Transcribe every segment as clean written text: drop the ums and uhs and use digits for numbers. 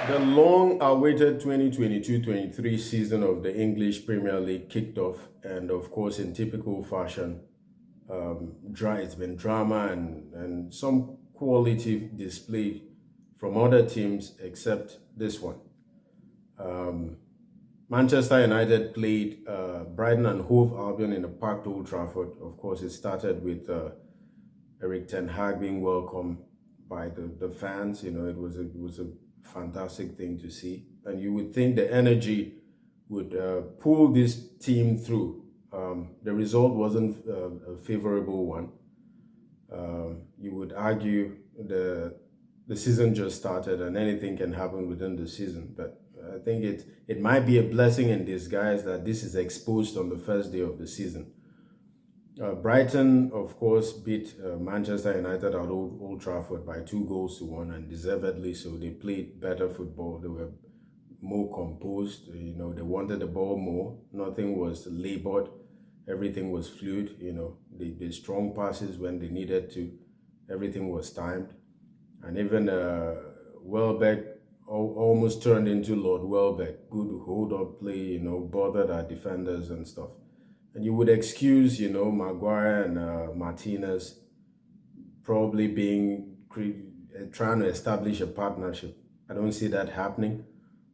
The long-awaited 2022-23 season of the English Premier League kicked off, and of course, in typical fashion, it's been drama and some quality display from other teams except this one. Manchester United played Brighton and Hove Albion in a packed Old Trafford. Of course, it started with Eric Ten Hag being welcomed by the fans. You know, it was a fantastic thing to see, and you would think the energy would pull this team through. The result wasn't a favorable one. You would argue the season just started and anything can happen within the season, but I think it might be a blessing in disguise that this is exposed on the first day of the season. Brighton, of course, beat Manchester United at Old Trafford by 2 goals to 1, and deservedly so. They played better football. They were more composed. You know, they wanted the ball more. Nothing was labored. Everything was fluid. You know, the strong passes when they needed to. Everything was timed. And even Welbeck almost turned into Lord Welbeck. Good hold-up play, you know, bothered our defenders and stuff. And you would excuse, you know, Maguire and Martinez probably trying to establish a partnership. I don't see that happening.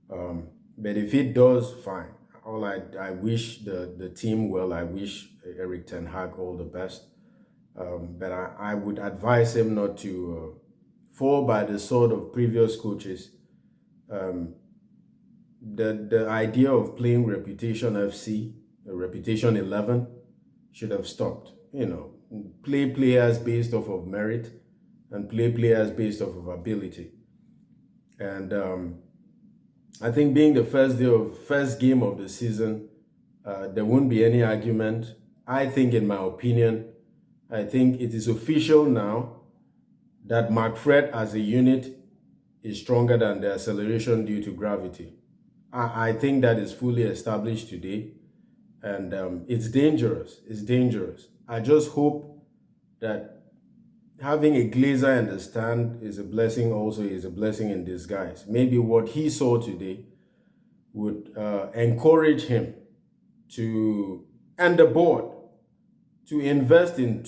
But if it does, fine. I wish the team well. I wish Eric Ten Hag all the best. But I would advise him not to fall by the sword of previous coaches. The idea of playing Reputation FC, Reputation 11, should have stopped. You know, play players based off of merit and play players based off of ability. And I think being the first game of the season, there won't be any argument. I think, in my opinion, I think it is official now that McFred as a unit is stronger than the acceleration due to gravity. I think that is fully established today, and it's dangerous. It's dangerous. I just hope that having a Glazer in the stand is a blessing, also is a blessing in disguise. Maybe what he saw today would encourage him and the board to invest in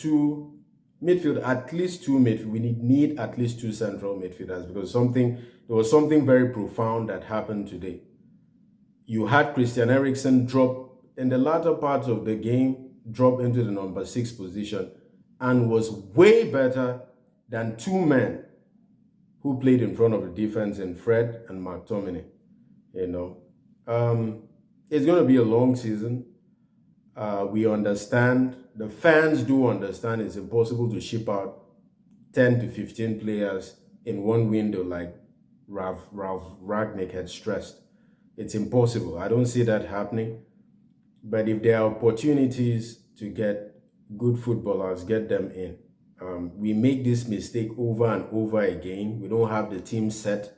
at least two midfield. We need at least two central midfielders, because there was something very profound that happened today. You had Christian Eriksen drop in the latter part of the game, drop into the number 6 position, and was way better than two men who played in front of the defense in Fred and McTominay. You know, it's going to be a long season. We understand, the fans do understand, it's impossible to ship out 10 to 15 players in one window like Ralph Ragnick had stressed. It's impossible. I don't see that happening. But if there are opportunities to get good footballers, get them in. We make this mistake over and over again. We don't have the team set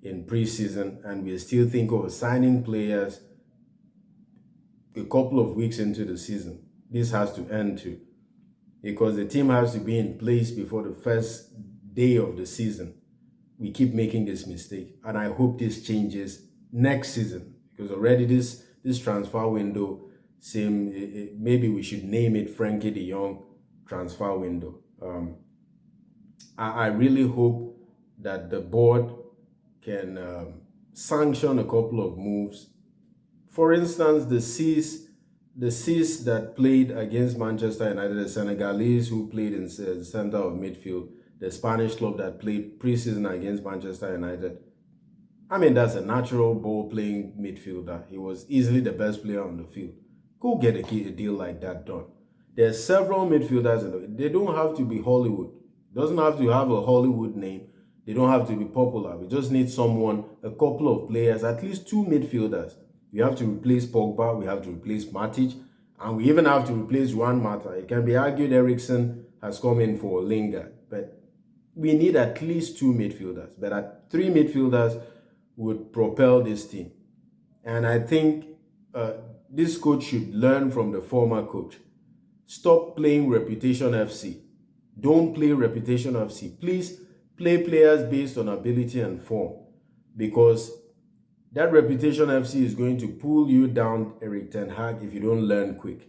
in preseason, and we still think of signing players a couple of weeks into the season. This has to end too, because the team has to be in place before the first day of the season. We keep making this mistake, and I hope this changes next season, because already this transfer window maybe we should name it Frankie de Jong transfer window. I really hope that the board can sanction a couple of moves. For instance, the Cis that played against Manchester United, the Senegalese who played in the center of midfield, the Spanish club that played preseason against Manchester United. I mean, that's a natural ball-playing midfielder. He was easily the best player on the field. Go get a deal like that done. There's several midfielders. They don't have to be Hollywood. It doesn't have to have a Hollywood name. They don't have to be popular. We just need a couple of players, at least two midfielders. We have to replace Pogba. We have to replace Matic. And we even have to replace Juan Mata. It can be argued Eriksen has come in for Lingard. But we need at least two midfielders. But at three midfielders would propel this team. And I think this coach should learn from the former coach. Stop playing Reputation FC. Don't play Reputation FC. Please play players based on ability and form. because that Reputation FC is going to pull you down, Eric Ten Hag, if you don't learn quick.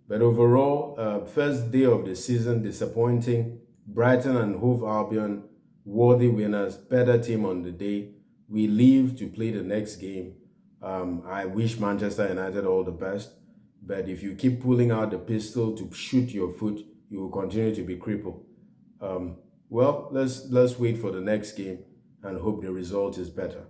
But overall, first day of the season, disappointing. Brighton and Hove Albion, worthy winners, better team on the day. We leave to play the next game. I wish Manchester United all the best. But if you keep pulling out the pistol to shoot your foot, you will continue to be crippled. Well, let's wait for the next game and hope the result is better.